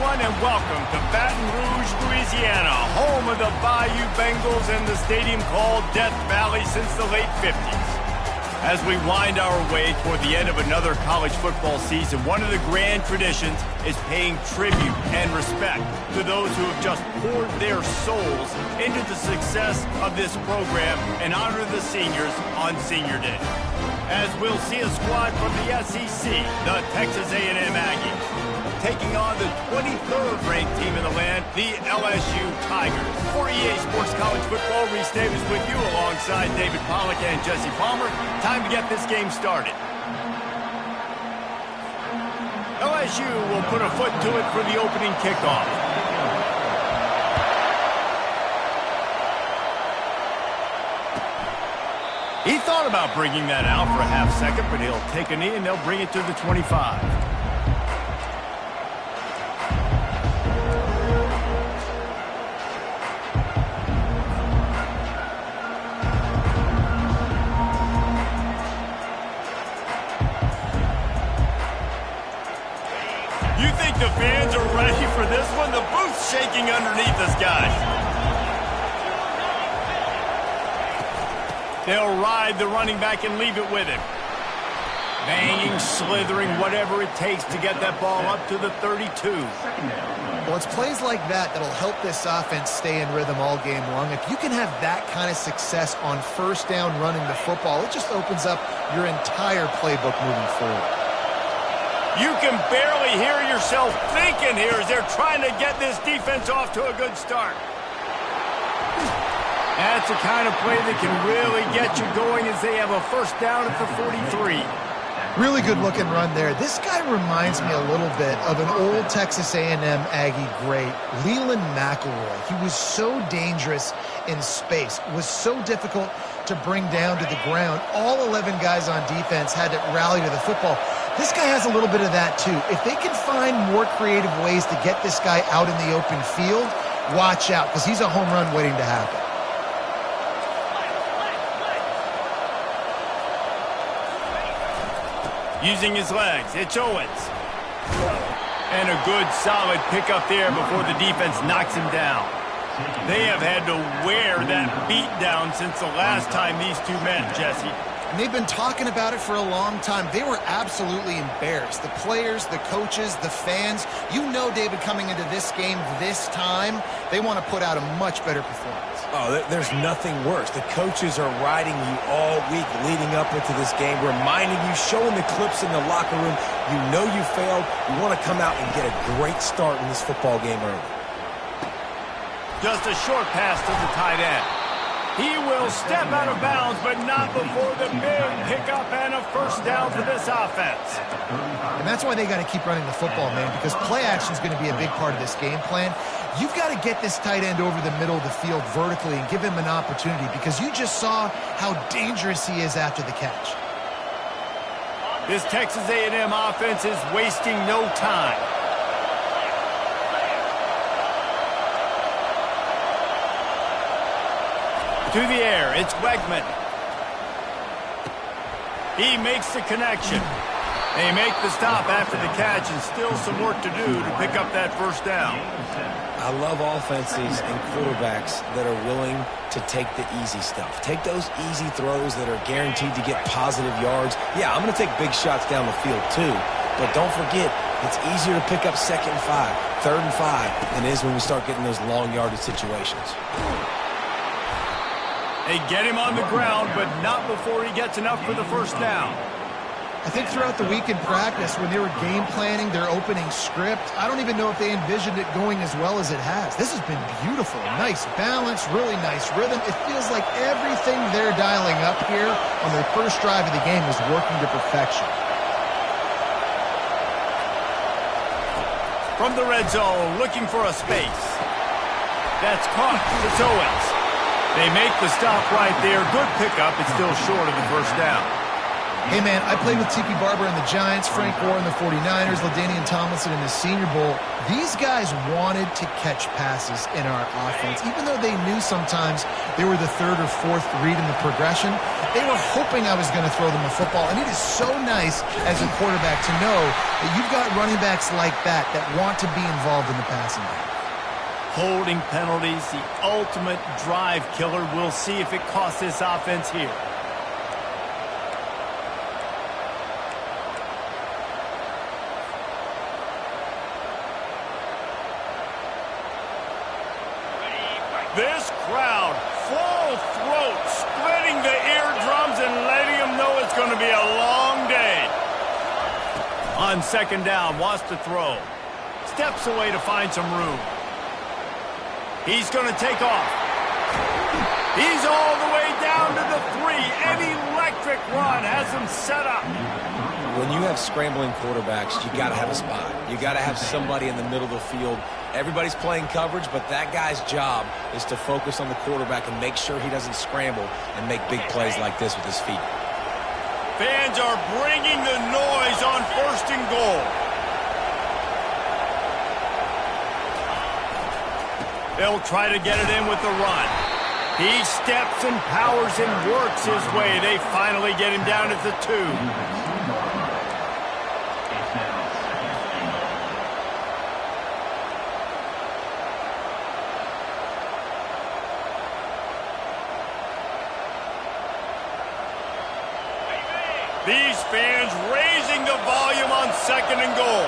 everyone, and welcome to Baton Rouge, Louisiana, home of the Bayou Bengals and the stadium called Death Valley since the late 50s. As we wind our way toward the end of another college football season, one of the grand traditions is paying tribute and respect to those who have just poured their souls into the success of this program and honor the seniors on Senior Day. As we'll see a squad from the SEC, the Texas A&M Aggies, taking on the 23rd ranked team in the land, the LSU Tigers. For EA Sports College Football, Reese Davis with you alongside David Pollack and Jesse Palmer. Time to get this game started. LSU will put a foot to it for the opening kickoff. He thought about bringing that out for a half second, but he'll take a knee and they'll bring it to the 25. You think the fans are ready for this one? The booth's shaking underneath us, guys. They'll ride the running back and leave it with him. Banging, slithering, whatever it takes to get that ball up to the 32. Well, it's plays like that that'll help this offense stay in rhythm all game long. If you can have that kind of success on first down running the football, it just opens up your entire playbook moving forward. You can barely hear yourself thinking here as they're trying to get this defense off to a good start. That's the kind of play that can really get you going as they have a first down at the 43. Really good looking run there. This guy reminds me a little bit of an old Texas A&M Aggie great, Leland McElroy. He was so dangerous in space, was so difficult to bring down to the ground. All 11 guys on defense had to rally to the football. This guy has a little bit of that too. If they can find more creative ways to get this guy out in the open field, watch out, because he's a home run waiting to happen. Using his legs, it's Owens. And a good solid pickup there before the defense knocks him down. They have had to wear that beat down since the last time these two met, Jesse. And they've been talking about it for a long time. They were absolutely embarrassed. The players, the coaches, the fans. You know, David, coming into this game this time, they want to put out a much better performance. Oh, there's nothing worse. The coaches are riding you all week leading up into this game, reminding you, showing the clips in the locker room. You know you failed. You want to come out and get a great start in this football game early. Just a short pass to the tight end. He will step out of bounds, but not before the big pickup and a first down for this offense. And that's why they got to keep running the football, man, because play action is going to be a big part of this game plan. You've got to get this tight end over the middle of the field vertically and give him an opportunity, because you just saw how dangerous he is after the catch. This Texas A&M offense is wasting no time. To the air, it's Wegman. He makes the connection. They make the stop after the catch, and still some work to do to pick up that first down. I love offenses and quarterbacks that are willing to take the easy stuff. Take those easy throws that are guaranteed to get positive yards. Yeah, I'm going to take big shots down the field too, but don't forget, it's easier to pick up 2nd and 5, 3rd and 5 than it is when we start getting those long yardage situations. They get him on the ground, but not before he gets enough for the first down. I think throughout the week in practice, when they were game planning their opening script, I don't even know if they envisioned it going as well as it has. This has been beautiful. Nice balance, really nice rhythm. It feels like everything they're dialing up here on their first drive of the game is working to perfection. From the red zone, looking for a space. That's caught. It's Owens. They make the stop right there. Good pickup. It's still short of the first down. Hey, man, I played with Tiki Barber in the Giants, Frank Gore in the 49ers, LaDainian Tomlinson in the Senior Bowl. These guys wanted to catch passes in our offense. Even though they knew sometimes they were the third or fourth read in the progression, they were hoping I was going to throw them a football. And it is so nice as a quarterback to know that you've got running backs like that want to be involved in the passing game. Holding penalties, the ultimate drive killer. We'll see if it costs this offense here. This crowd, full throat, splitting the eardrums and letting them know it's going to be a long day. On second down, wants to throw. Steps away to find some room. He's going to take off. He's all the way down to the 3. An electric run has him set up. When you have scrambling quarterbacks, you got to have a spot. You got to have somebody in the middle of the field. Everybody's playing coverage, but that guy's job is to focus on the quarterback and make sure he doesn't scramble and make big plays like this with his feet. Fans are bringing the noise on 1st and goal. They'll try to get it in with the run. He steps and powers and works his way. They finally get him down at the 2. These fans raising the volume on 2nd and goal.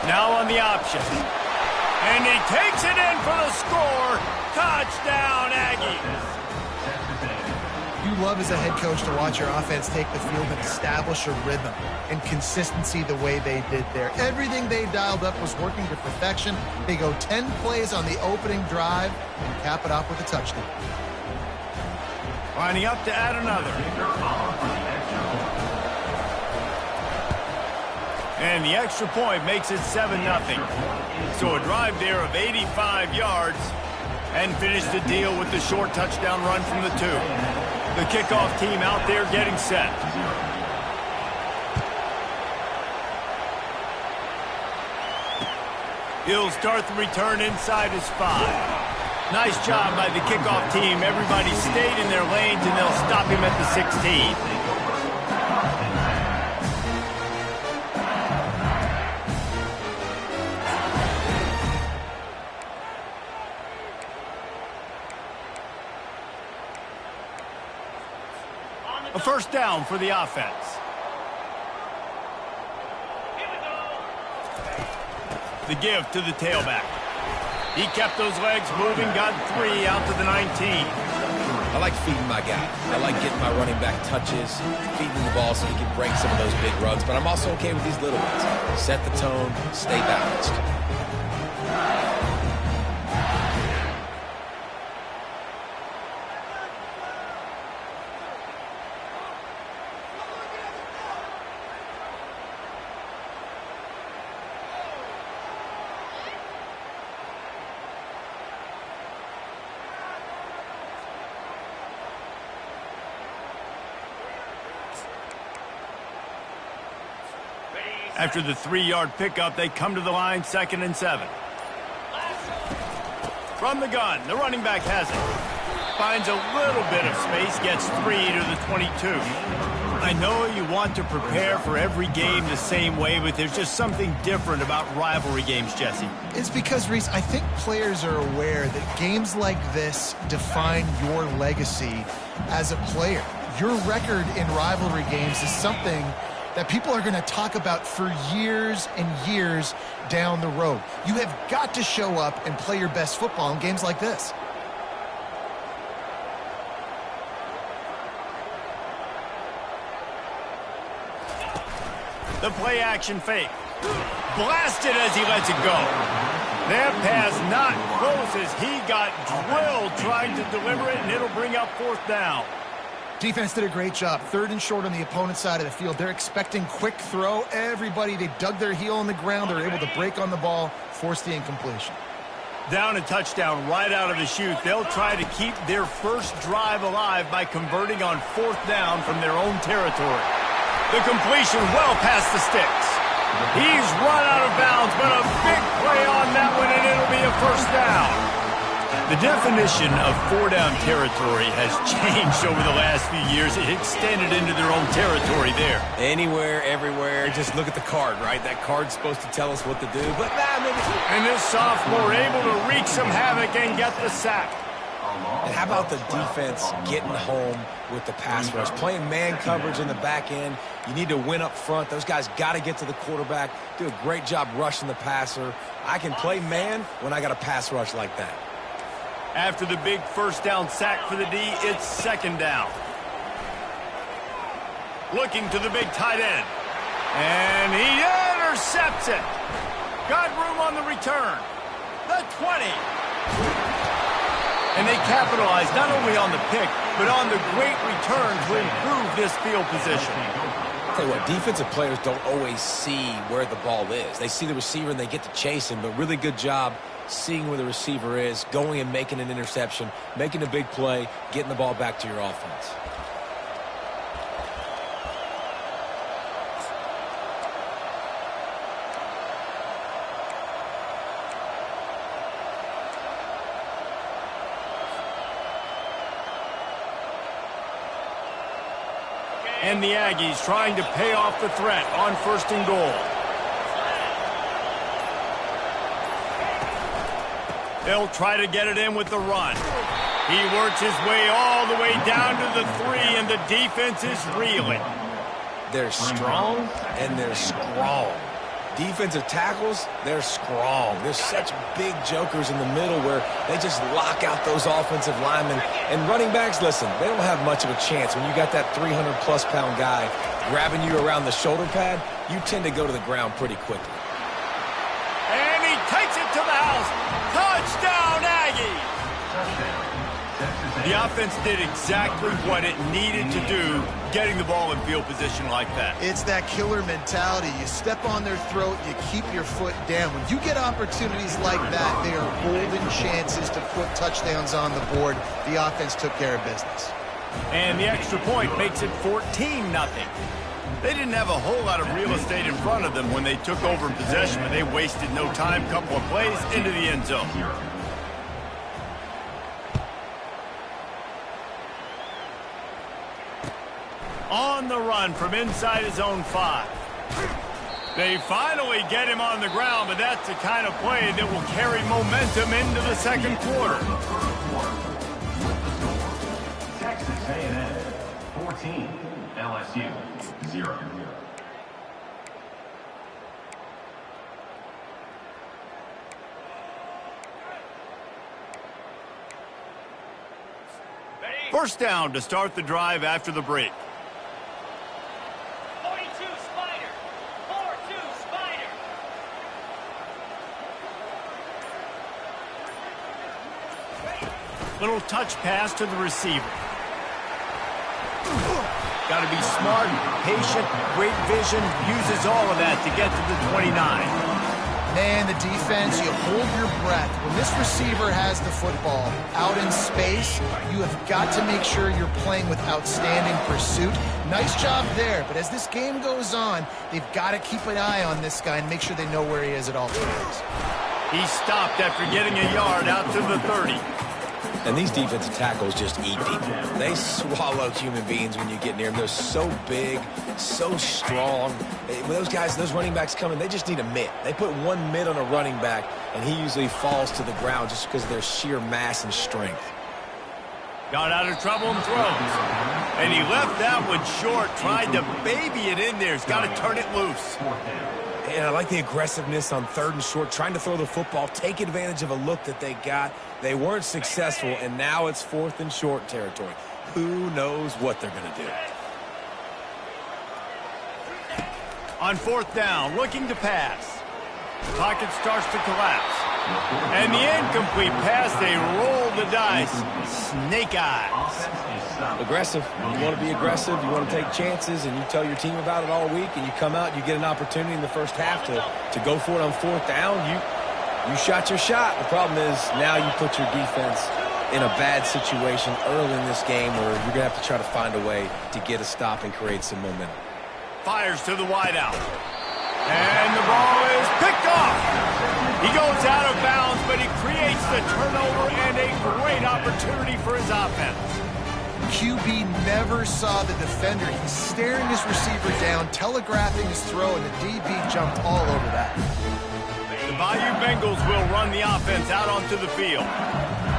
Now on the option. And he takes it in for the score. Touchdown, Aggies. You love as a head coach to watch your offense take the field and establish a rhythm and consistency the way they did there. Everything they dialed up was working to perfection. They go 10 plays on the opening drive and cap it off with a touchdown. Lining up to add another. And the extra point makes it 7-0. So a drive there of 85 yards and finish the deal with the short touchdown run from the 2. The kickoff team out there getting set. He'll start the return inside his 5. Nice job by the kickoff team. Everybody stayed in their lanes, and they'll stop him at the 16. A first down for the offense. The give to the tailback. He kept those legs moving, got 3 out to the 19. I like feeding my guy. I like getting my running back touches, feeding the ball so he can break some of those big runs, but I'm also okay with these little ones. Set the tone, stay balanced. After the 3-yard pickup, they come to the line 2nd and 7. From the gun, the running back has it. Finds a little bit of space, gets 3 to the 22. I know you want to prepare for every game the same way, but there's just something different about rivalry games, Jesse. It's because, Reese, I think players are aware that games like this define your legacy as a player. Your record in rivalry games is something that people are going to talk about for years and years down the road. You have got to show up and play your best football in games like this. The play action fake. Blasted as he lets it go. That pass not close as he got drilled trying to deliver it, and it'll bring up 4th down. Defense did a great job. 3rd and short on the opponent's side of the field. They're expecting quick throw. Everybody, they dug their heel on the ground. They're able to break on the ball, force the incompletion. Down a touchdown right out of the chute. They'll try to keep their first drive alive by converting on 4th down from their own territory. The completion well past the sticks. He's run out of bounds, but a big play on that one, and it'll be a 1st down. The definition of 4-down territory has changed over the last few years. It extended into their own territory there. Anywhere, everywhere. Just look at the card, right? That card's supposed to tell us what to do, but maybe. And this sophomore able to wreak some havoc and get the sack. And how about the defense getting home with the pass rush? Playing man coverage in the back end. You need to win up front. Those guys got to get to the quarterback. Do a great job rushing the passer. I can play man when I got a pass rush like that. After the big 1st down sack for the D, it's 2nd down. Looking to the big tight end. And he intercepts it. Got room on the return. The 20. And they capitalize not only on the pick, but on the great return to improve this field position. I'll tell you what, defensive players don't always see where the ball is. They see the receiver and they get to chase him, but really good job seeing where the receiver is, going and making an interception, making a big play, getting the ball back to your offense. And the Aggies trying to pay off the threat on 1st and goal. They'll try to get it in with the run. He works his way all the way down to the 3, and the defense is reeling. They're strong, and they're strong. Defensive tackles, they're strong. There's such big jokers in the middle where they just lock out those offensive linemen. And running backs, listen, they don't have much of a chance. When you got that 300-plus-pound guy grabbing you around the shoulder pad, you tend to go to the ground pretty quickly. And he takes it to the house. Touchdown, Aggies! The offense did exactly what it needed to do, getting the ball in field position like that. It's that killer mentality. You step on their throat, you keep your foot down. When you get opportunities like that, they are golden chances to put touchdowns on the board. The offense took care of business. And the extra point makes it 14-0. They didn't have a whole lot of real estate in front of them when they took over possession, but they wasted no time. Couple of plays into the end zone. On the run from inside his own 5. They finally get him on the ground, but that's the kind of play that will carry momentum into the 2nd quarter. Texas A&M 14, LSU 0. First down to start the drive after the break. 42 Spider. 4-2 Spider. Little touch pass to the receiver. Got to be smart, patient, great vision, uses all of that to get to the 29. Man, the defense, you hold your breath. When this receiver has the football out in space, you have got to make sure you're playing with outstanding pursuit. Nice job there, but as this game goes on, they've got to keep an eye on this guy and make sure they know where he is at all times. He stopped after getting a yard out to the 30. And these defensive tackles just eat people. They swallow human beings when you get near them. They're so big, so strong. When those guys, those running backs come in, they just need a mitt. They put one mitt on a running back, and he usually falls to the ground just because of their sheer mass and strength. Got out of trouble and throws. And he left that one short, tried to baby it in there. He's got to turn it loose. And I like the aggressiveness on 3rd and short, trying to throw the football, take advantage of a look that they got. They weren't successful, and now it's 4th and short territory. Who knows what they're going to do? On 4th down, looking to pass. Pocket starts to collapse. And the incomplete pass, they roll the dice. Snake eyes. Aggressive. You want to be aggressive, you want to take chances, and you tell your team about it all week, and you come out, you get an opportunity in the first half to go for it on 4th down. You shot your shot. The problem is now you put your defense in a bad situation early in this game where you're going to have to try to find a way to get a stop and create some momentum. Fires to the wideout. And the ball is picked off. He goes out of bounds, but he creates the turnover and a great opportunity for his offense. QB never saw the defender. He's staring his receiver down, telegraphing his throw, and the DB jumped all over that. The Bayou Bengals will run the offense out onto the field.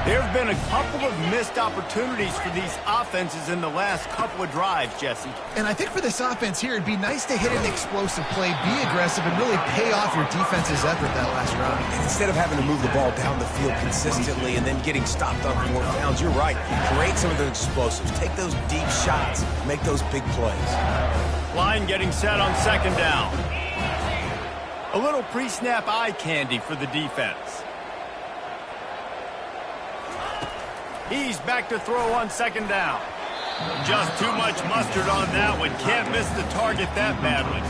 There have been a couple of missed opportunities for these offenses in the last couple of drives, Jesse. And I think for this offense here, it'd be nice to hit an explosive play, be aggressive, and really pay off your defense's effort that last round. And instead of having to move the ball down the field consistently and then getting stopped on 4th downs, you're right. Create some of those explosives. Take those deep shots. Make those big plays. Line getting set on 2nd down. A little pre-snap eye candy for the defense. He's back to throw on 2nd down. Just too much mustard on that one. Can't miss the target that badly.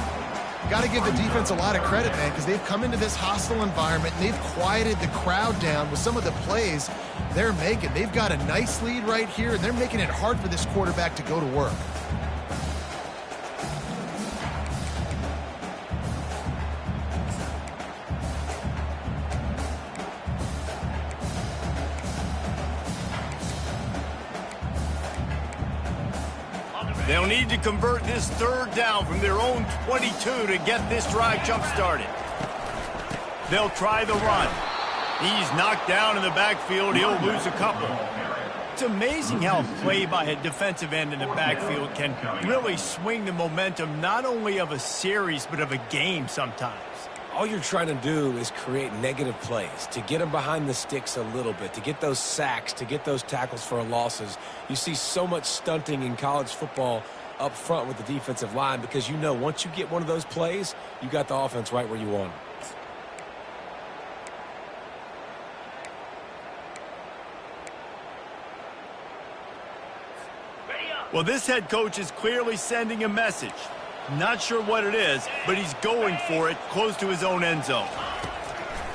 Got to give the defense a lot of credit, man, because they've come into this hostile environment and they've quieted the crowd down with some of the plays they're making. They've got a nice lead right here, and they're making it hard for this quarterback to go to work. They'll need to convert this 3rd down from their own 22 to get this drive jump-started. They'll try the run. He's knocked down in the backfield. He'll lose a couple. It's amazing how a play by a defensive end in the backfield can really swing the momentum not only of a series but of a game sometimes. All you're trying to do is create negative plays, to get them behind the sticks a little bit, to get those sacks, to get those tackles for losses. You see so much stunting in college football up front with the defensive line because you know once you get one of those plays, you got the offense right where you want them. Well, this head coach is clearly sending a message. Not sure what it is, but he's going for it close to his own end zone.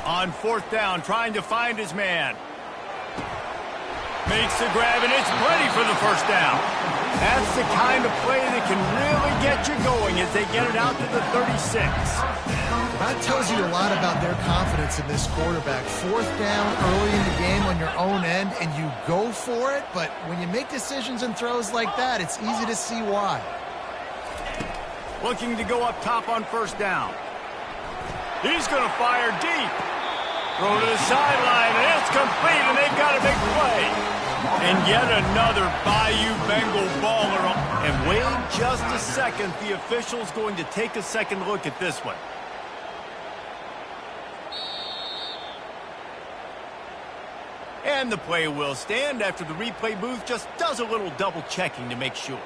On 4th down, trying to find his man. Makes the grab, and it's plenty for the 1st down. That's the kind of play that can really get you going as they get it out to the 36. That tells you a lot about their confidence in this quarterback. 4th down early in the game on your own end, and you go for it, but when you make decisions and throws like that, it's easy to see why. Looking to go up top on 1st down. He's going to fire deep. Throw to the sideline, and it's complete, and they've got a big play. And yet another Bayou Bengal baller. And wait just a second. The official's going to take a second look at this one. And the play will stand after the replay booth just does a little double checking to make sure.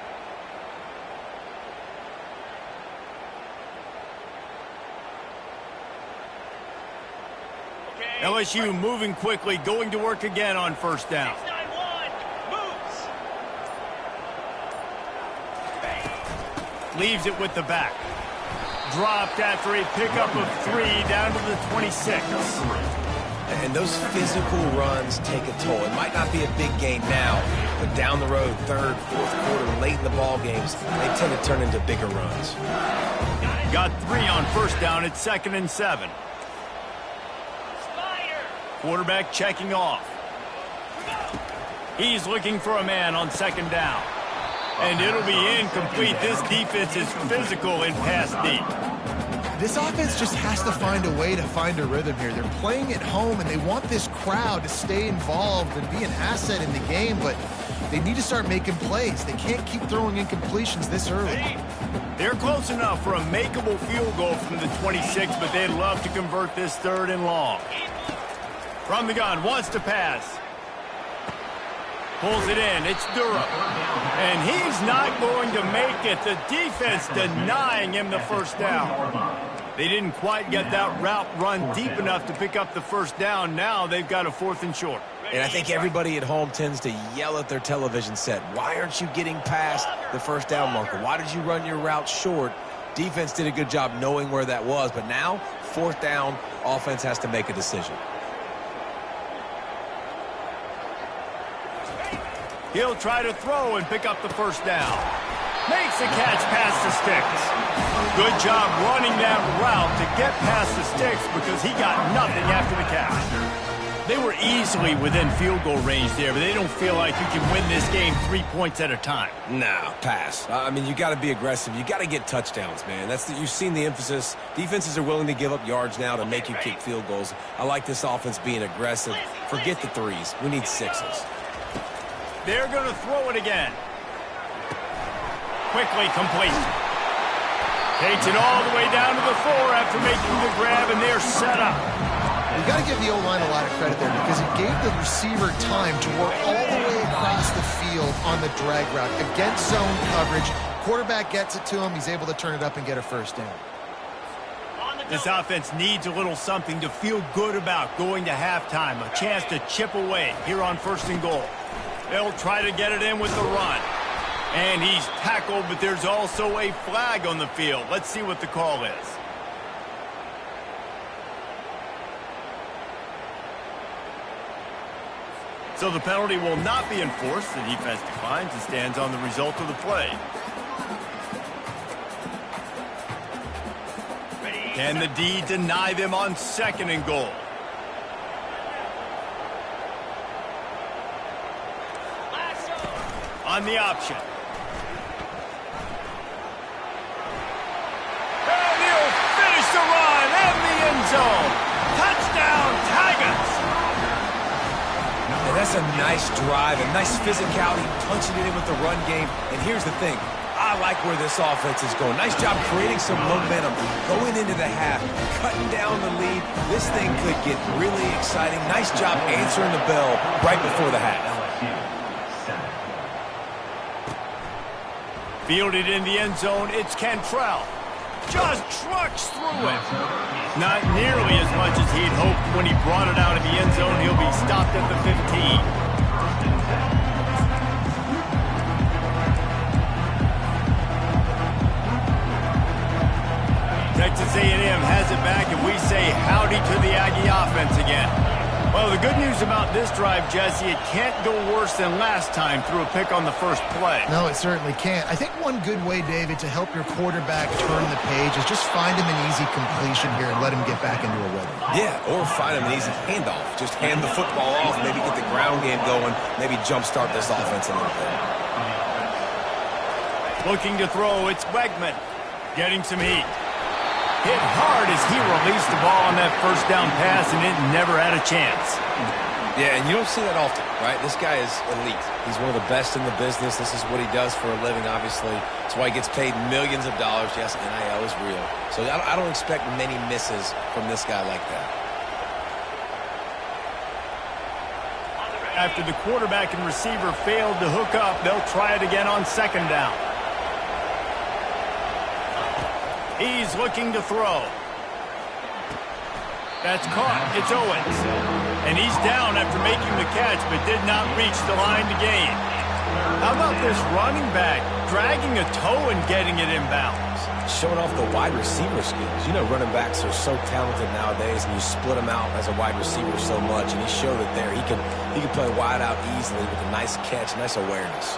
LSU moving quickly, going to work again on 1st down. Leaves it with the back. Dropped after a pickup of 3 down to the 26. And those physical runs take a toll. It might not be a big gain now, but down the road, 3rd, 4th quarter, late in the ball games, they tend to turn into bigger runs. Got 3 on 1st down at 2nd and 7. Quarterback checking off. He's looking for a man on 2nd down. And it'll be incomplete. This defense is physical and pass deep. This offense just has to find a way to find a rhythm here. They're playing at home, and they want this crowd to stay involved and be an asset in the game, but they need to start making plays. They can't keep throwing incompletions this early. They're close enough for a makeable field goal from the 26, but they'd love to convert this 3rd and long. From the gun, wants to pass. Pulls it in, it's Durham. And he's not going to make it. The defense denying him the 1st down. They didn't quite get that route run deep enough to pick up the 1st down. Now they've got a 4th and short. And I think everybody at home tends to yell at their television set. Why aren't you getting past the 1st down marker? Why did you run your route short? Defense did a good job knowing where that was, but now 4th down, offense has to make a decision. He'll try to throw and pick up the first down. Makes the catch past the sticks. Good job running that route to get past the sticks because he got nothing after the catch. They were easily within field goal range there, but they don't feel like you can win this game 3 points at a time. Nah, pass. I mean, you got to be aggressive. You got to get touchdowns, man. You've seen the emphasis. Defenses are willing to give up yards now to make you kick field goals. I like this offense being aggressive. Forget the threes. We need sixes. They're going to throw it again. Quickly complete. Takes it all the way down to the 4 after making the grab, and they're set up. You got to give the O-line a lot of credit there because it gave the receiver time to work all the way across the field on the drag route. Against zone coverage, quarterback gets it to him. He's able to turn it up and get a first down. This offense needs a little something to feel good about going to halftime. A chance to chip away here on 1st and goal. They'll try to get it in with the run. And he's tackled, but there's also a flag on the field. Let's see what the call is. So the penalty will not be enforced. The defense declines and stands on the result of the play. Can the D deny them on 2nd and goal? On the option. And he'll finish the run in the end zone. Touchdown, Tigers! And that's a nice drive, a nice physicality, punching it in with the run game. And here's the thing. I like where this offense is going. Nice job creating some momentum, going into the half, cutting down the lead. This thing could get really exciting. Nice job answering the bell right before the half. Fielded in the end zone, it's Cantrell. Just trucks through it. Not nearly as much as he'd hoped when he brought it out of the end zone. He'll be stopped at the 15. Texas A&M has it back, and we say howdy to the Aggie offense again. Well, the good news about this drive, Jesse, it can't go worse than last time through a pick on the first play. No, it certainly can't. I think one good way, David, to help your quarterback turn the page is just find him an easy completion here and let him get back into a rhythm. Yeah, or find him an easy handoff. Just hand the football off, maybe get the ground game going, maybe jumpstart this offense a little bit. Looking to throw, it's Wegman. Getting some heat. Hit hard as he released the ball on that first down pass, and it never had a chance. Yeah, and you don't see that often, right? This guy is elite. He's one of the best in the business. This is what he does for a living, obviously. That's why he gets paid millions of dollars. Yes, NIL is real. So I don't expect many misses from this guy like that. After the quarterback and receiver failed to hook up, they'll try it again on 2nd down. He's looking to throw. That's caught. It's Owens. And he's down after making the catch, but did not reach the line to gain. How about this running back dragging a toe and getting it inbounds? Showing off the wide receiver skills. You know, running backs are so talented nowadays, and you split them out as a wide receiver so much, and he showed it there. He can play wide out easily with a nice catch, nice awareness.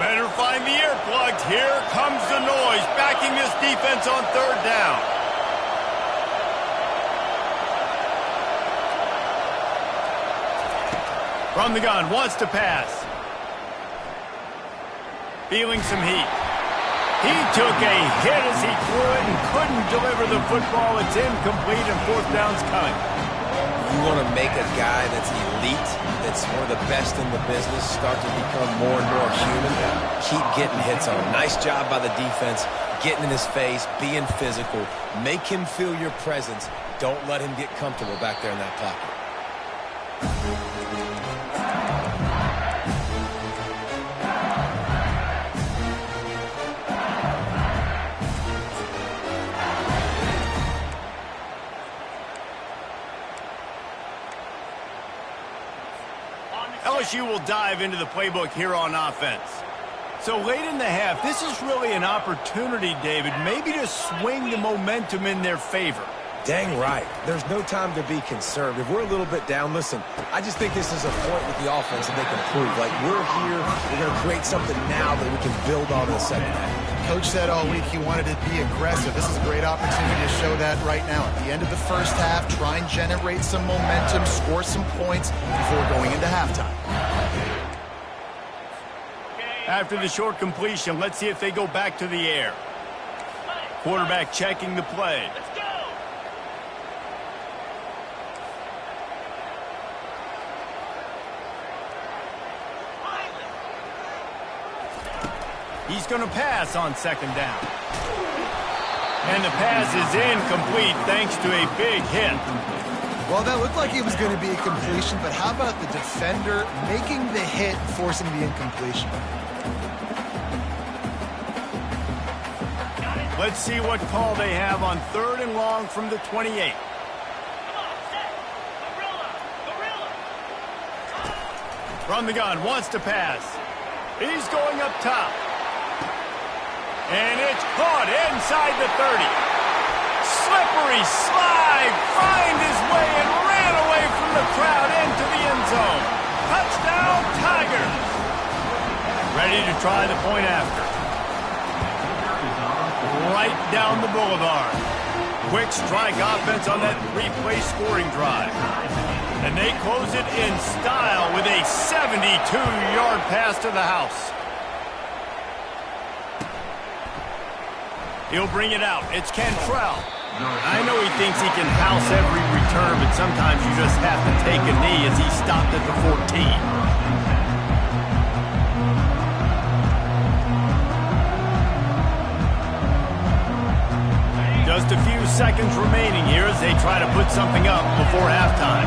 Better find the earplugs. Here comes the noise, backing this defense on 3rd down. From the gun, wants to pass. Feeling some heat. He took a hit as he threw it and couldn't deliver the football. It's incomplete, and 4th down's coming. You want to make a guy that's elite, that's one of the best in the business, start to become more and more human. Keep getting hits on him. Nice job by the defense, getting in his face, being physical. Make him feel your presence. Don't let him get comfortable back there in that pocket. LSU will dive into the playbook here on offense. So late in the half, this is really an opportunity, David, maybe to swing the momentum in their favor. Dang right. There's no time to be concerned. If we're a little bit down, listen, I just think this is a point with the offense that they can prove. Like, we're here, we're going to create something now that we can build on in the second half. Coach said all week he wanted to be aggressive. This is a great opportunity to show that right now. At the end of the first half, try and generate some momentum, score some points before going into halftime. After the short completion, let's see if they go back to the air. Quarterback checking the play. Let's go. He's going to pass on second down. And the pass is incomplete thanks to a big hit. Well, that looked like it was going to be a completion, but how about the defender making the hit, forcing the incompletion? Let's see what call they have on 3rd and long from the 28. Come on, set. Gorilla. From the gun, wants to pass. He's going up top. And it's caught inside the 30. Slippery slide, find his way and ran away from the crowd into the end zone. Touchdown, Tigers. Ready to try the point after. Right down the boulevard. Quick strike offense on that 3-play scoring drive. And they close it in style with a 72-yard pass to the house. He'll bring it out. It's Cantrell. I know he thinks he can house every return, but sometimes you just have to take a knee as he stopped at the 14. Just a few seconds remaining here as they try to put something up before halftime.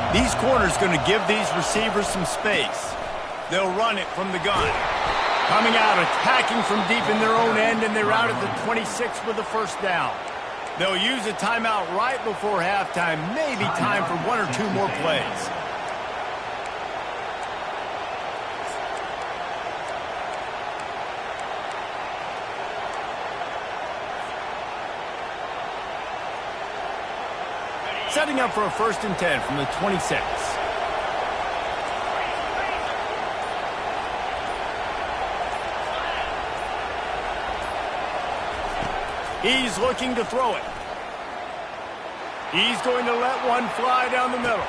These corners going to give these receivers some space. They'll run it from the gun. Coming out, attacking from deep in their own end, and they're out at the 26 with the first down. They'll use a timeout right before halftime. Maybe time for 1 or 2 more plays. Setting up for a 1st and 10 from the 26. He's looking to throw it. He's going to let one fly down the middle.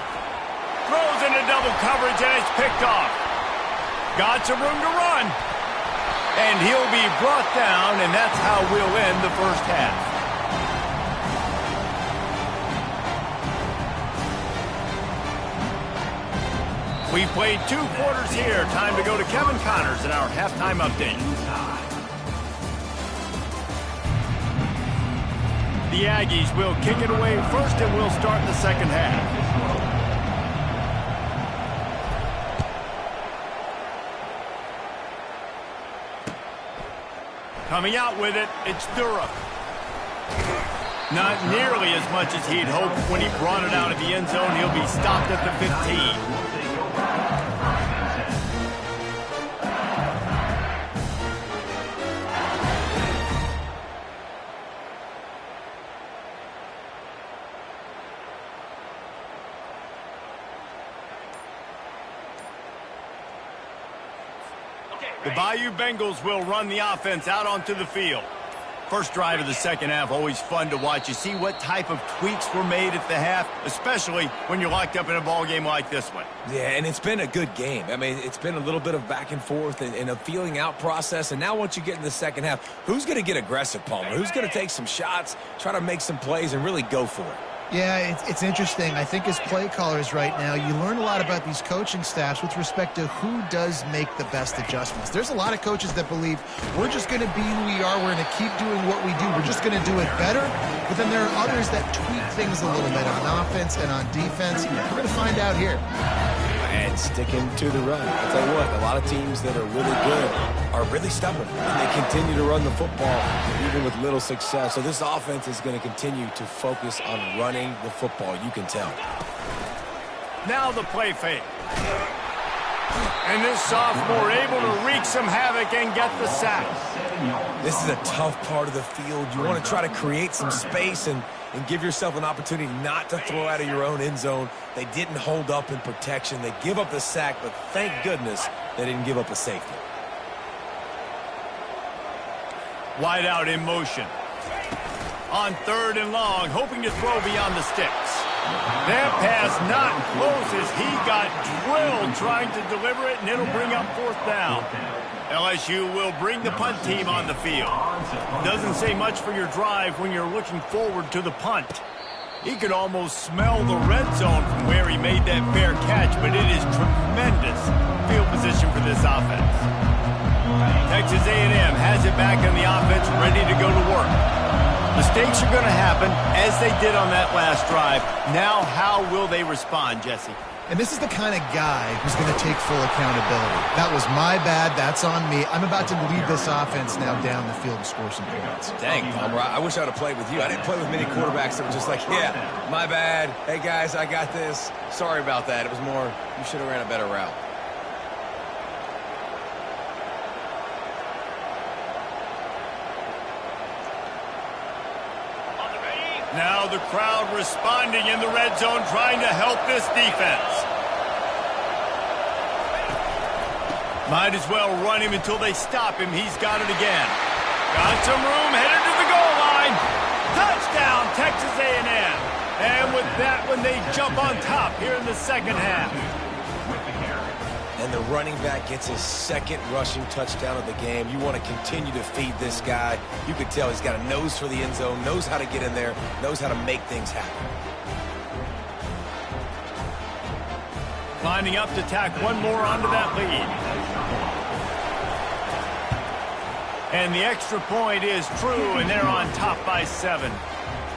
Throws into double coverage and it's picked off. Got some room to run. And he'll be brought down, and that's how we'll end the first half. We've played 2 quarters here. Time to go to Kevin Connors in our halftime update. The Aggies will kick it away first, and we'll start the second half. Coming out with it, it's Durham. Not nearly as much as he'd hoped when he brought it out of the end zone. He'll be stopped at the 15. The Bayou Bengals will run the offense out onto the field. First drive of the second half, always fun to watch. You see what type of tweaks were made at the half, especially when you're locked up in a ball game like this one. Yeah, and it's been a good game. I mean, it's been a little bit of back and forth and a feeling out process. And now once you get in the second half, who's going to get aggressive, Palmer? Who's going to take some shots, try to make some plays, and really go for it? Yeah, it's interesting. I think as play callers right now, you learn a lot about these coaching staffs with respect to who does make the best adjustments. There's a lot of coaches that believe we're just going to be who we are. We're going to keep doing what we do. We're just going to do it better. But then there are others that tweak things a little bit on offense and on defense. We're going to find out here. And sticking to the run. I'll tell you what, a lot of teams that are really good are really stubborn. And they continue to run the football even with little success. So this offense is going to continue to focus on running the football. You can tell. Now the play fake. And this sophomore able to wreak some havoc and get the sack. This is a tough part of the field. You want to try to create some space and give yourself an opportunity not to throw out of your own end zone. They didn't hold up in protection. They give up the sack, but thank goodness they didn't give up a safety. Wide out in motion. On 3rd and long, hoping to throw beyond the sticks. That pass not close as he got drilled trying to deliver it, and it'll bring up 4th down. LSU will bring the punt team on the field. Doesn't say much for your drive when you're looking forward to the punt. He could almost smell the red zone from where he made that fair catch, but it is tremendous field position for this offense. Texas A&M has it back in the offense, ready to go to work. Mistakes are going to happen, as they did on that last drive. Now, how will they respond, Jesse? And this is the kind of guy who's going to take full accountability. That was my bad. That's on me. I'm about to lead this offense now down the field and score some points. Dang, Palmer, I wish I would have played with you. I didn't play with many quarterbacks that were just like, yeah, my bad. Hey, guys, I got this. Sorry about that. It was more, you should have ran a better route. Now the crowd responding in the red zone, trying to help this defense. Might as well run him until they stop him. He's got it again. Got some room, headed to the goal line. Touchdown, Texas A&M. And with that one, they jump on top here in the second half. And the running back gets his 2nd rushing touchdown of the game. You want to continue to feed this guy. You could tell he's got a nose for the end zone, knows how to get in there, knows how to make things happen. Lining up to tack one more onto that lead. And the extra point is true, and they're on top by 7.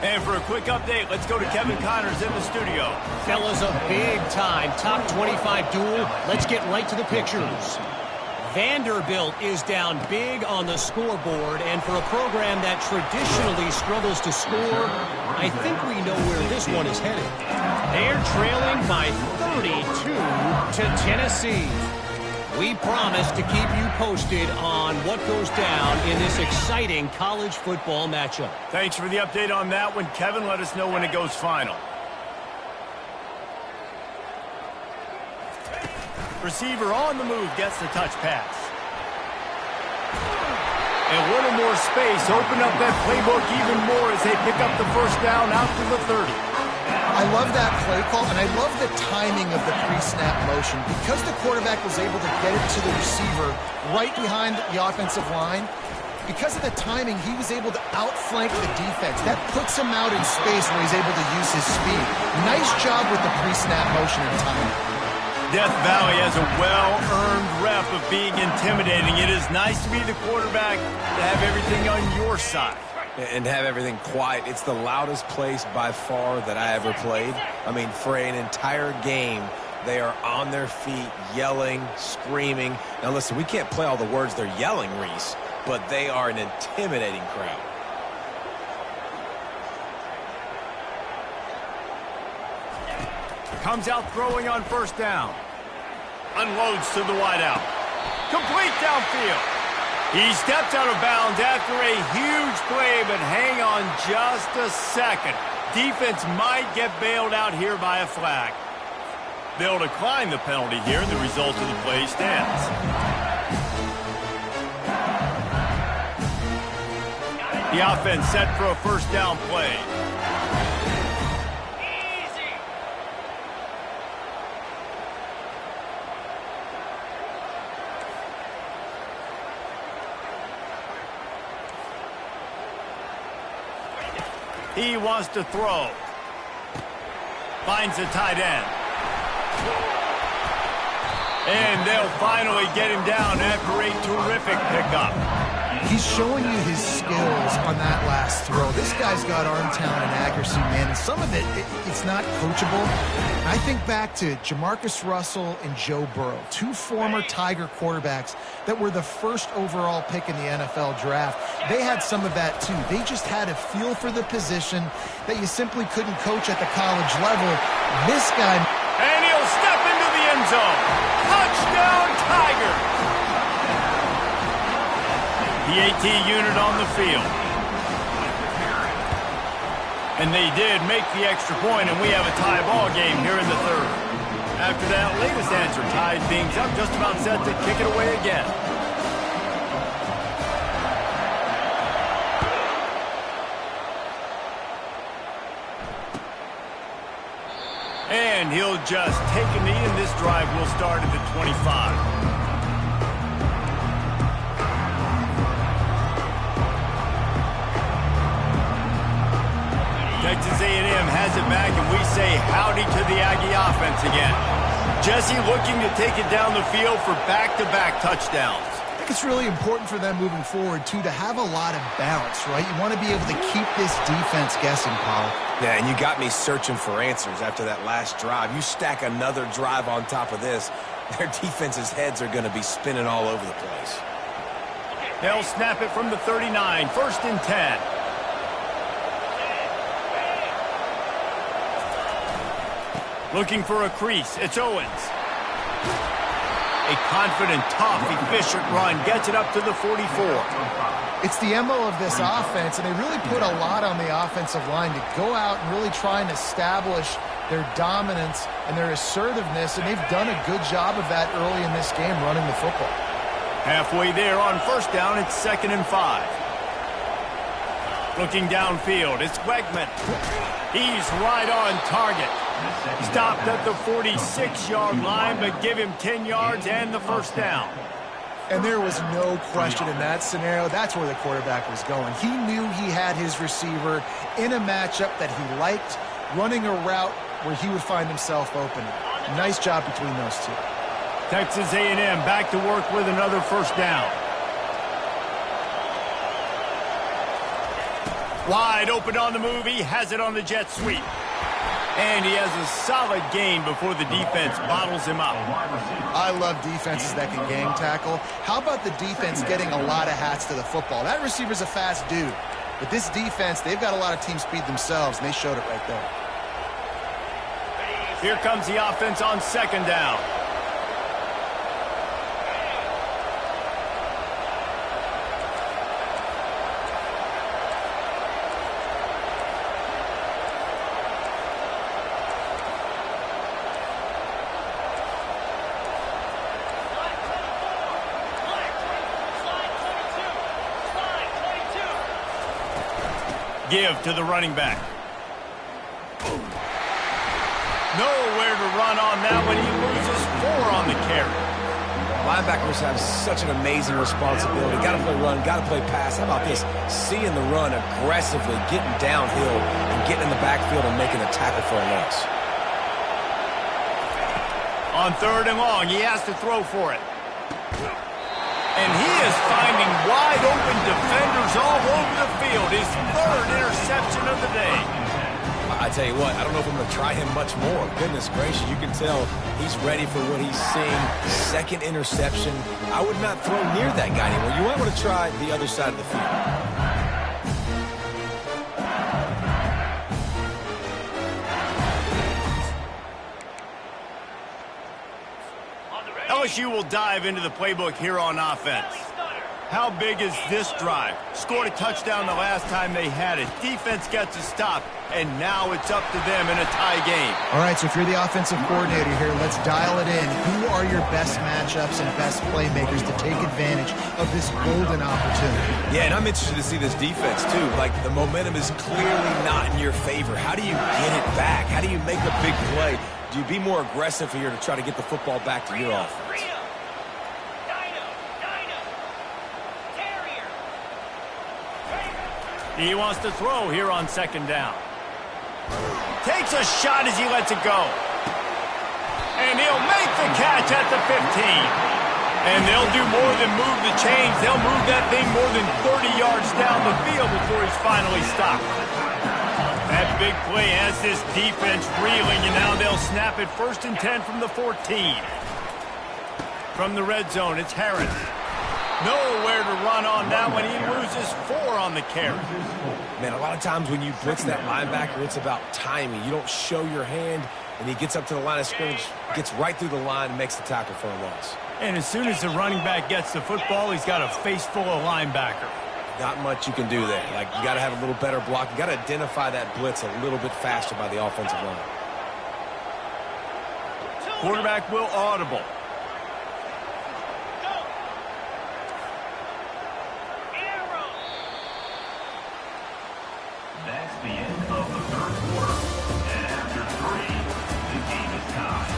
And for a quick update, let's go to Kevin Connors in the studio. Fellas, a big-time top 25 duel. Let's get right to the pictures. Vanderbilt is down big on the scoreboard, and for a program that traditionally struggles to score, I think we know where this one is headed. They're trailing by 32 to Tennessee. We promise to keep you posted on what goes down in this exciting college football matchup. Thanks for the update on that one, Kevin. Let us know when it goes final. Receiver on the move gets the touch pass. A little more space, open up that playbook even more as they pick up the 1st down out to the 30. I love that play call, and I love the timing of the pre-snap motion. Because the quarterback was able to get it to the receiver right behind the offensive line, because of the timing, he was able to outflank the defense. That puts him out in space where he's able to use his speed. Nice job with the pre-snap motion and timing. Death Valley has a well-earned rep of being intimidating. It is nice to be the quarterback, to have everything on your side. And have everything quiet. It's the loudest place by far that I ever played. I mean, for an entire game, they are on their feet, yelling, screaming. Now, listen, we can't play all the words they're yelling, Reese, but they are an intimidating crowd. Comes out throwing on 1st down. Unloads to the wideout. Complete downfield. He steps out of bounds after a huge play, but hang on just a second. Defense might get bailed out here by a flag. They'll decline the penalty here, and the result of the play stands. The offense set for a 1st down play. He wants to throw. Finds a tight end. And they'll finally get him down after a terrific pickup. He's showing you his skills on that last throw. This guy's got arm talent and accuracy, man, and some of it's not coachable. I think back to Jamarcus Russell and Joe Burrow, 2 former Tiger quarterbacks that were the 1st overall pick in the NFL draft. They had some of that, too. They just had a feel for the position that you simply couldn't coach at the college level. This guy... And he'll step into the end zone. Touchdown, Tigers! The AT unit on the field. And they did make the extra point, and we have a tie ball game here in the third. After that latest answer tied things up, just about set to kick it away again. And he'll just take a knee, and this drive will start at the 25. Texas A&M has it back, and we say howdy to the Aggie offense again. Jesse looking to take it down the field for back-to-back touchdowns. I think it's really important for them moving forward, too, to have a lot of balance, right? You want to be able to keep this defense guessing, Paul. Yeah, and you got me searching for answers after that last drive. You stack another drive on top of this, their defense's heads are going to be spinning all over the place. They'll snap it from the 39, 1st and 10. Looking for a crease, it's Owens. A confident, tough, efficient run gets it up to the 44. It's the MO of this offense, and they really put a lot on the offensive line to go out and really try and establish their dominance and their assertiveness, and they've done a good job of that early in this game running the football. Halfway there on 1st down, it's 2nd and 5. Looking downfield, it's Wegman. He's right on target. Stopped at the 46-yard line, but give him 10 yards and the 1st down. And there was no question in that scenario. That's where the quarterback was going. He knew he had his receiver in a matchup that he liked, running a route where he would find himself open. Nice job between those two. Texas A&M back to work with another 1st down. Wide open on the move. He has it on the jet sweep. And he has a solid gain before the defense bottles him up. I love defenses that can gang tackle. How about the defense getting a lot of hats to the football? That receiver's a fast dude. But this defense, they've got a lot of team speed themselves, and they showed it right there. Here comes the offense on 2nd down. Give to the running back. Nowhere to run on that one. He loses 4 on the carry. Linebackers have such an amazing responsibility. Got to play run, got to play pass. How about this? Seeing the run aggressively, getting downhill, and getting in the backfield and making a tackle for a loss. On 3rd and long, he has to throw for it. And he is finding wide-open defenders all over the field. His 3rd interception of the day. I tell you what, I don't know if I'm going to try him much more. Goodness gracious, you can tell he's ready for what he's seeing. 2nd interception. I would not throw near that guy anymore. You might want to try the other side of the field. LSU will dive into the playbook here on offense. How big is this drive? Scored a touchdown the last time they had it. Defense gets a stop, and now it's up to them in a tie game. All right, so if you're the offensive coordinator here, let's dial it in. Who are your best matchups and best playmakers to take advantage of this golden opportunity? Yeah, and I'm interested to see this defense, too. Like, the momentum is clearly not in your favor. How do you get it back? How do you make a big play? Do you be more aggressive here to try to get the football back to your offense? He wants to throw here on 2nd down. Takes a shot as he lets it go. And he'll make the catch at the 15. And they'll do more than move the chains. They'll move that thing more than 30 yards down the field before he's finally stopped. That big play has this defense reeling, and now they'll snap it 1st and 10 from the 14. From the red zone, it's Harris. Nowhere to run on that one. He loses 4 on the carry. Man, a lot of times when you blitz that linebacker, it's about timing. You don't show your hand. and he gets up to the line of scrimmage, gets right through the line, and makes the tackle for a loss. And as soon as the running back gets the football, he's got a face full of linebacker. Not much you can do there. Like, you got to have a little better block. You got to identify that blitz a little bit faster by the offensive line. Quarterback will audible. That's the end of the third quarter. And after 3, the game is tied.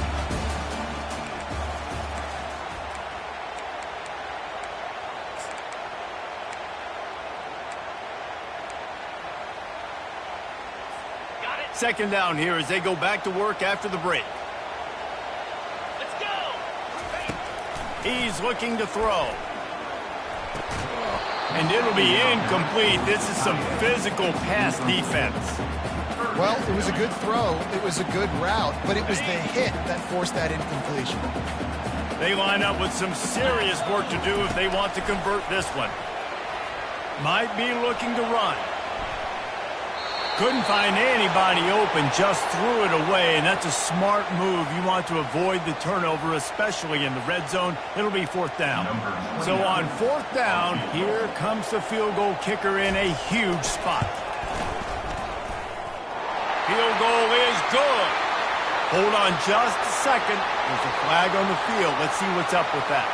Got it. Second down here as they go back to work after the break. Let's go. He's looking to throw. And it'll be incomplete. This is some physical pass defense. Well, it was a good throw. It was a good route, but it was the hit that forced that incompletion. They line up with some serious work to do if they want to convert this one. Might be looking to run. Couldn't find anybody open, just threw it away, and that's a smart move. You want to avoid the turnover, especially in the red zone. It'll be fourth down. So on fourth down, here comes the field goal kicker in a huge spot. Field goal is good. Hold on just a second. There's a flag on the field. Let's see what's up with that.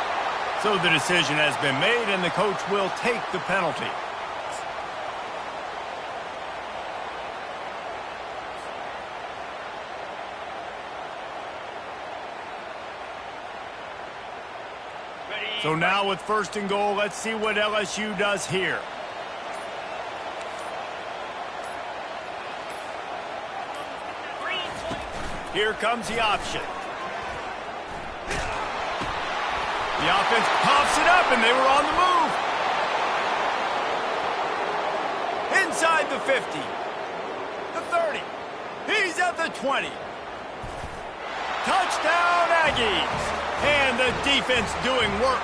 So the decision has been made, and the coach will take the penalty. So now with first and goal, let's see what LSU does here. Here comes the option. The offense pops it up, and they were on the move. Inside the 50. The 30. He's at the 20. Touchdown, Aggies. And the defense doing work.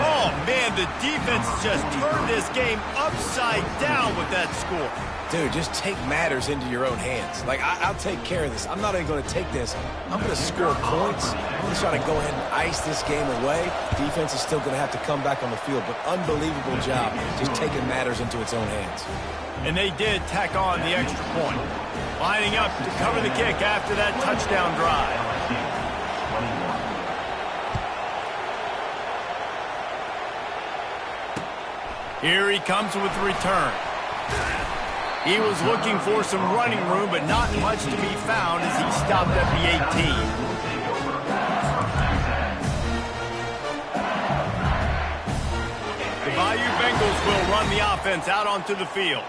Oh, man, the defense just turned this game upside down with that score. Dude, just take matters into your own hands. Like, I'll take care of this. I'm not even going to take this. I'm going to score points. I'm going to try to go ahead and ice this game away. Defense is still going to have to come back on the field, but unbelievable job just taking matters into its own hands. And they did tack on the extra point. Lining up to cover the kick after that touchdown drive. Here he comes with the return. He was looking for some running room, but not much to be found as he stopped at the 18. The Bayou Bengals will run the offense out onto the field.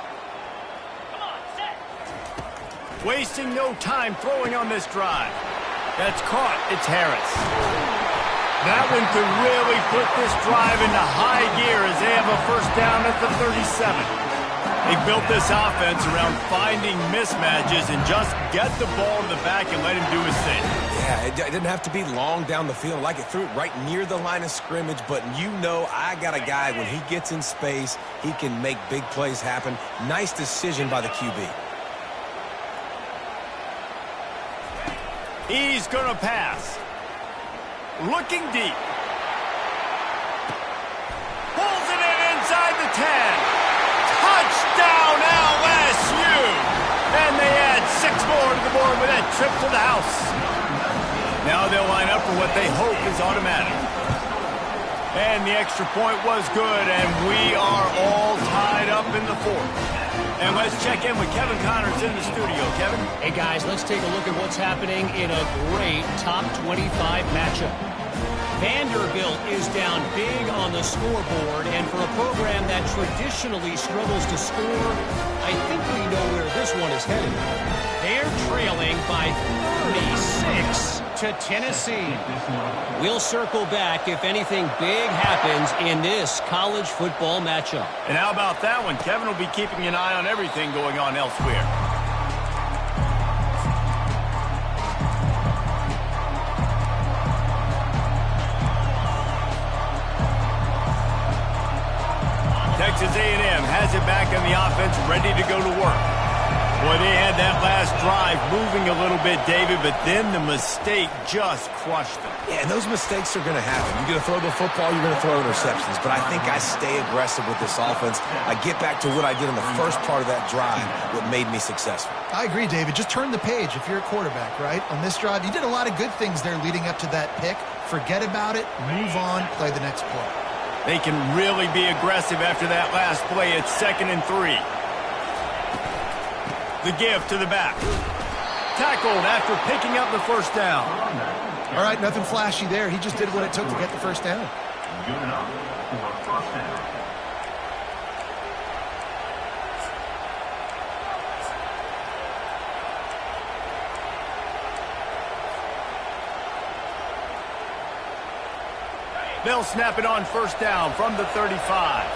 Come on, set. Wasting no time throwing on this drive. That's caught. It's Harris. That one could really put this drive into high gear as they have a first down at the 37. They built this offense around finding mismatches and just get the ball in the back and let him do his thing. Yeah, it didn't have to be long down the field. Like, it threw it right near the line of scrimmage, but you know I got a guy, when he gets in space, he can make big plays happen. Nice decision by the QB. He's going to pass. Looking deep. Pulls it in inside the 10. Touchdown LSU! And they add 6 more to the board with that trip to the house. Now they'll line up for what they hope is automatic. And the extra point was good, and we are all tied up in the fourth. And let's check in with Kevin Connors in the studio. Kevin? Hey, guys, let's take a look at what's happening in a great top 25 matchup. Vanderbilt is down big on the scoreboard, and for a program that traditionally struggles to score, I think we know where this one is headed. They're trailing by 36 to Tennessee. We'll circle back if anything big happens in this college football matchup. And how about that one? Kevin will be keeping an eye on everything going on elsewhere. Texas A&M has it back in the offense, ready to go to work. Boy, they had that last drive moving a little bit, David, but then the mistake just crushed them. Yeah, and those mistakes are going to happen. You're going to throw the football, you're going to throw interceptions. But I think I stay aggressive with this offense. I get back to what I did in the first part of that drive, what made me successful. I agree, David. Just turn the page if you're a quarterback, right? On this drive, you did a lot of good things there leading up to that pick. Forget about it, move on, play the next play. They can really be aggressive after that last play. It's 2nd and 3. The give to the back. Tackled after picking up the first down. All right, nothing flashy there. He just did what it took to get the first down. Good enough for first down. They'll snap it on first down from the 35.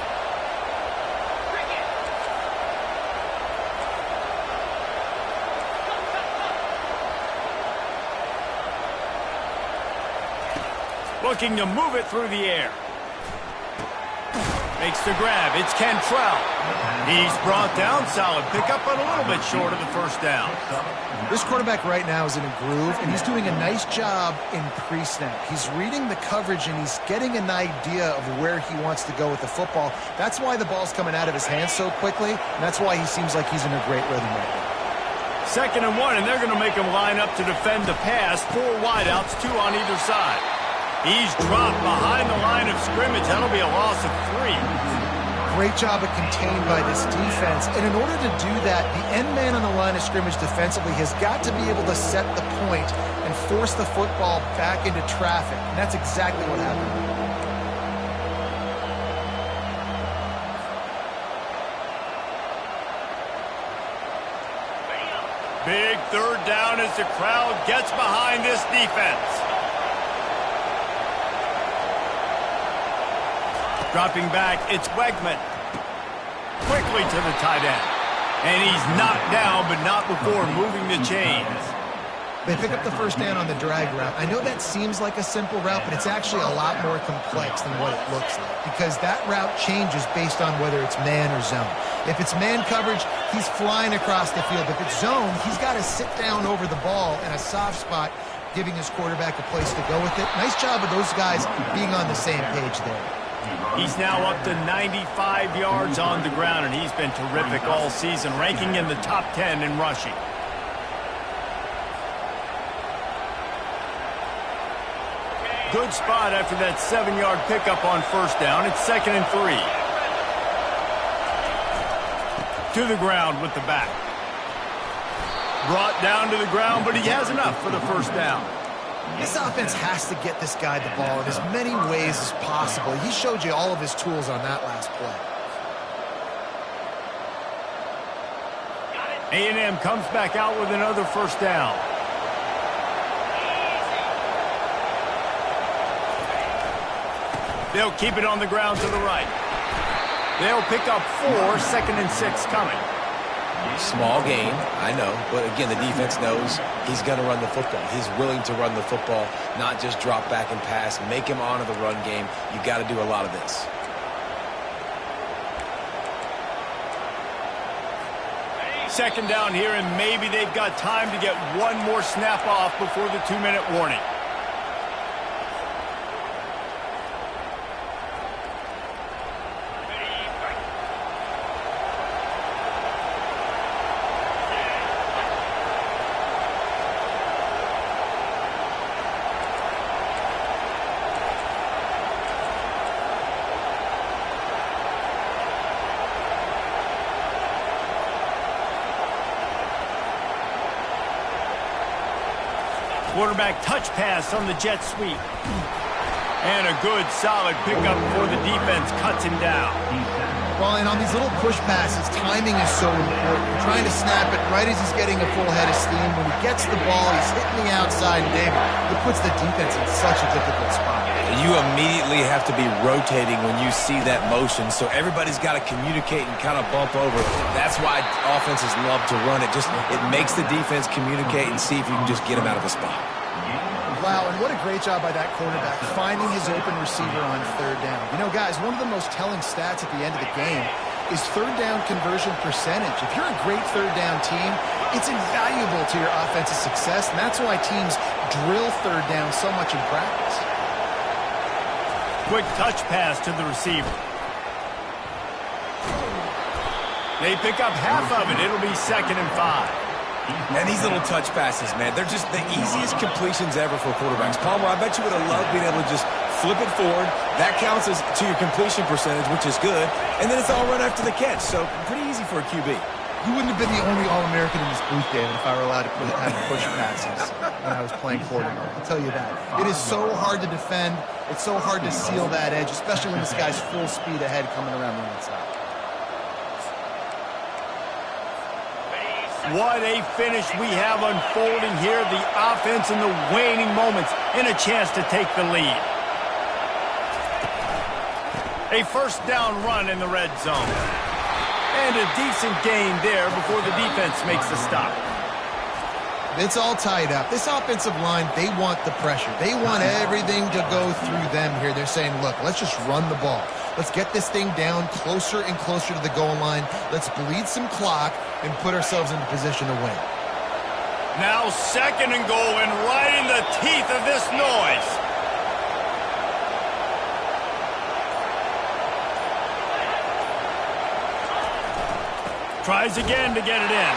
Looking to move it through the air. Makes the grab. It's Cantrell. He's brought down. Solid pickup, but a little bit short of the first down. This quarterback right now is in a groove, and he's doing a nice job in pre-snap. He's reading the coverage, and he's getting an idea of where he wants to go with the football. That's why the ball's coming out of his hands so quickly, and that's why he seems like he's in a great rhythm right now. 2nd and 1, and they're going to make him line up to defend the pass. 4 wideouts, 2 on either side. He's dropped behind the line of scrimmage. That'll be a loss of 3. Great job of contained by this defense. And in order to do that, the end man on the line of scrimmage defensively has got to be able to set the point and force the football back into traffic. And that's exactly what happened. Big 3rd down as the crowd gets behind this defense. Dropping back, it's Wegman. Quickly to the tight end. And he's knocked down, but not before moving the chains. They pick up the first down on the drag route. I know that seems like a simple route, but it's actually a lot more complex than what it looks like, because that route changes based on whether it's man or zone. If it's man coverage, he's flying across the field. If it's zone, he's got to sit down over the ball in a soft spot, giving his quarterback a place to go with it. Nice job of those guys being on the same page there. He's now up to 95 yards on the ground, and he's been terrific all season, ranking in the top 10 in rushing. Good spot after that 7-yard pickup on first down. It's 2nd and 3. To the ground with the back. Brought down to the ground, but he has enough for the first down. This offense has to get this guy the ball in as many ways as possible. He showed you all of his tools on that last play. A&M comes back out with another first down. They'll keep it on the ground to the right. They'll pick up 4, 2nd and 6 coming. Small gain, I know, but again, the defense knows he's going to run the football. He's willing to run the football, not just drop back and pass, make him honor the run game. You got to do a lot of this. Second down here, and maybe they've got time to get one more snap off before the 2-minute warning. Quarterback touch pass on the jet sweep. And a good, solid pickup before the defense cuts him down. Well, and on these little push passes, timing is so important. You're trying to snap it right as he's getting a full head of steam. When he gets the ball, he's hitting the outside, and David, it puts the defense in such a difficult spot. You immediately have to be rotating when you see that motion, so everybody's got to communicate and kind of bump over. That's why offenses love to run it. It makes the defense communicate and see if you can just get them out of a spot. Wow, and what a great job by that quarterback, finding his open receiver on third down. You know, guys, one of the most telling stats at the end of the game is third down conversion percentage. If you're a great third down team, it's invaluable to your offensive success, and that's why teams drill third down so much in practice. Quick touch pass to the receiver. They pick up half of it. It'll be 2nd and 5. And these little touch passes, man, they're just the easiest completions ever for quarterbacks. Palmer, I bet you would have loved being able to just flip it forward. That counts as to your completion percentage, which is good. And then it's all run after the catch, so pretty easy for a QB. You wouldn't have been the only All-American in this booth, David, if I were allowed to have push passes when I was playing quarterback. I'll tell you that. It is so hard to defend. It's so hard to seal that edge, especially when this guy's full speed ahead coming around the inside. What a finish we have unfolding here. The offense in the waning moments and a chance to take the lead. A first down run in the red zone. And a decent gain there before the defense makes the stop. It's all tied up. This offensive line, they want the pressure. They want everything to go through them here. They're saying, look, let's just run the ball. Let's get this thing down closer and closer to the goal line. Let's bleed some clock and put ourselves into position to win. Now 2nd and goal and right in the teeth of this noise. Tries again to get it in.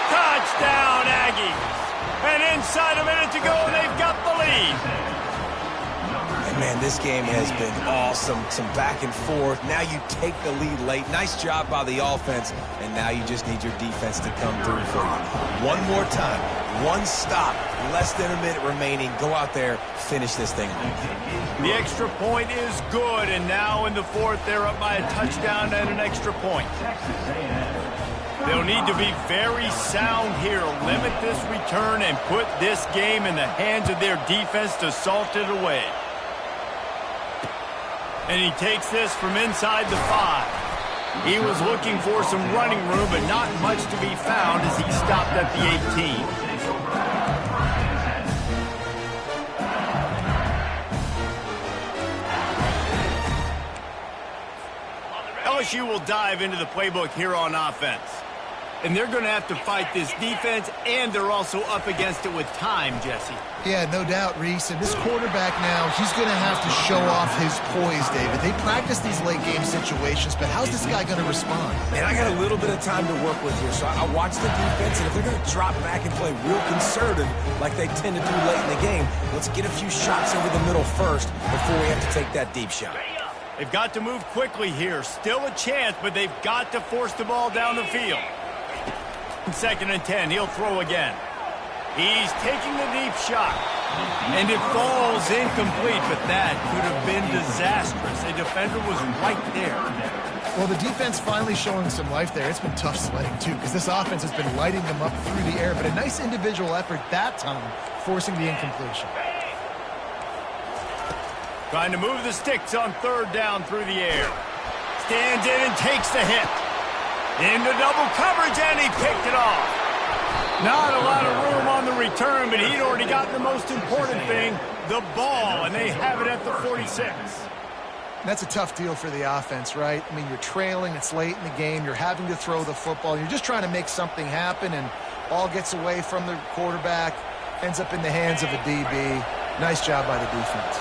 Touchdown, Aggies. And inside a minute to go, and they've got the lead. And man, this game has been awesome. Some back and forth. Now you take the lead late. Nice job by the offense. And now you just need your defense to come through for you. One more time. One stop. Less than a minute remaining. Go out there. Finish this thing off. The extra point is good. And now in the 4th, they're up by a touchdown and an extra point. They'll need to be very sound here. Limit this return and put this game in the hands of their defense to salt it away. And he takes this from inside the 5. He was looking for some running room, but not much to be found as he stopped at the 18. LSU will dive into the playbook here on offense. And they're going to have to fight this defense, and they're also up against it with time, Jesse. Yeah, no doubt, Reese. And this quarterback now, he's going to have to show off his poise, David. They practice these late-game situations, but how's this guy going to respond? Man, I got a little bit of time to work with here, so I watch the defense, and if they're going to drop back and play real conservative like they tend to do late in the game, let's get a few shots over the middle first before we have to take that deep shot. They've got to move quickly here. Still a chance, but they've got to force the ball down the field. 2nd and 10, he'll throw again. He's taking the deep shot. And it falls incomplete, but that could have been disastrous. A defender was right there. Well, the defense finally showing some life there. It's been tough sledding, too, because this offense has been lighting them up through the air. But a nice individual effort that time, forcing the incompletion. Trying to move the sticks on 3rd down through the air. Stands in and takes the hit. Into double coverage, and he picked it off. Not a lot of room on the return, but he'd already gotten the most important thing, the ball, and they have it at the 46. That's a tough deal for the offense, right? I mean, you're trailing, it's late in the game, you're having to throw the football, you're just trying to make something happen, and ball gets away from the quarterback, ends up in the hands of a DB. Nice job by the defense.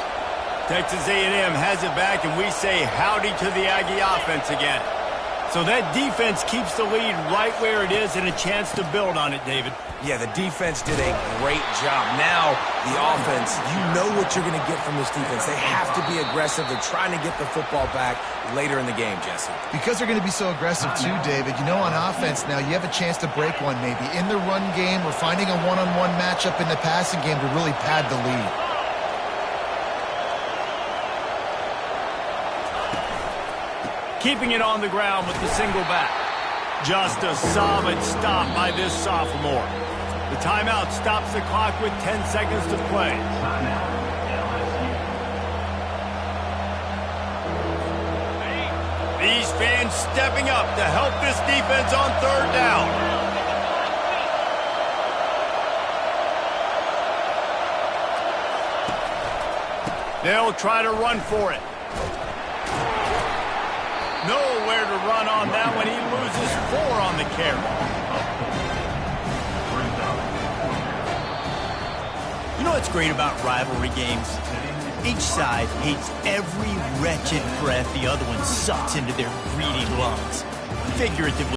Texas A&M has it back, and we say howdy to the Aggie offense again. So that defense keeps the lead right where it is and a chance to build on it, David. Yeah, the defense did a great job. Now, the offense, you know what you're going to get from this defense. They have to be aggressive. They're trying to get the football back later in the game, Jesse. Because they're going to be so aggressive too, David, you know, on offense now, you have a chance to break one maybe. In the run game or finding a one-on-one matchup in the passing game to really pad the lead. Keeping it on the ground with the single back. Just a solid stop by this sophomore. The timeout stops the clock with 10 seconds to play. These fans stepping up to help this defense on 3rd down. They'll try to run for it. Nowhere to run on that one. He loses 4 on the carry. You know what's great about rivalry games? Each side hates every wretched breath the other one sucks into their greedy lungs. Figuratively.